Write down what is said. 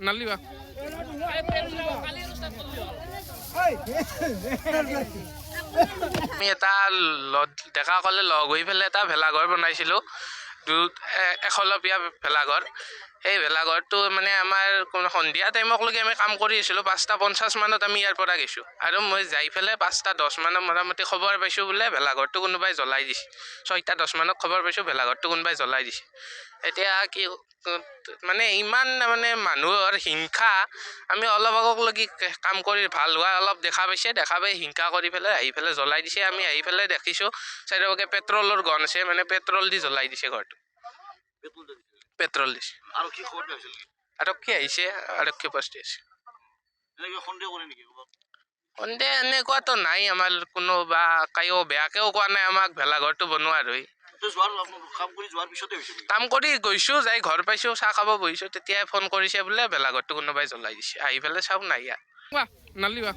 নালিবা আমি এটা ডেকাসকলে লগ হৈ পেলাই এটা ভেলাঘৰ বনাইছিলোঁ এখলপীয়া ভেলাঘৰ এই ভেলাঘৰটো মানে আমাৰ সন্ধিয়া টাইমকলৈকে আমি কাম কৰি আছিলোঁ 5:50 মানত আমি ইয়াৰ পৰা গৈছোঁ আৰু মই যাই পেলাই 5:10 মানত মোটামুটি খবৰ পাইছোঁ বোলে ভেলাঘৰটো কোনোবাই জ্বলাই দিছে 6:10 মানত খবৰ পাইছোঁ ভেলাঘৰটো কোনোবাই জ্বলাই দিছে এতিয়া কি মানে ইমান মানে মানুহৰ হিংসা আমি অলপ আগলৈকে কাম কৰি ভাল হোৱা অলপ দেখা পাই হিংসা কৰি পেলাই আহি পেলাই জ্বলাই দিছে আমি আহি পেলাই দেখিছোঁ চাৰিওকাষে পেট্ৰলৰ গন আছে মানে পেট্ৰল দি জ্বলাই দিছে ঘৰটো পেট্ৰল দিছে আৰক্ষী আহিছে আৰক্ষী উপস্থিত আছে সন্দেহ এনেকুৱাতো নাই আমাৰ কোনো বা কায়ো বেয়াকেও কোৱা নাই আমাক ভেলাঘৰটো বনোৱাৰ হৈ কাম কৰি গৈছোঁ যাই ঘৰ পাইছোঁ চাহ খাব বহিছোঁ তেতিয়াই ফোন কৰিছে বোলে ভেলাঘৰটো কোনোবাই জ্বলাই দিছে আহি পেলাই চাওক নাই ইয়াত নালিবা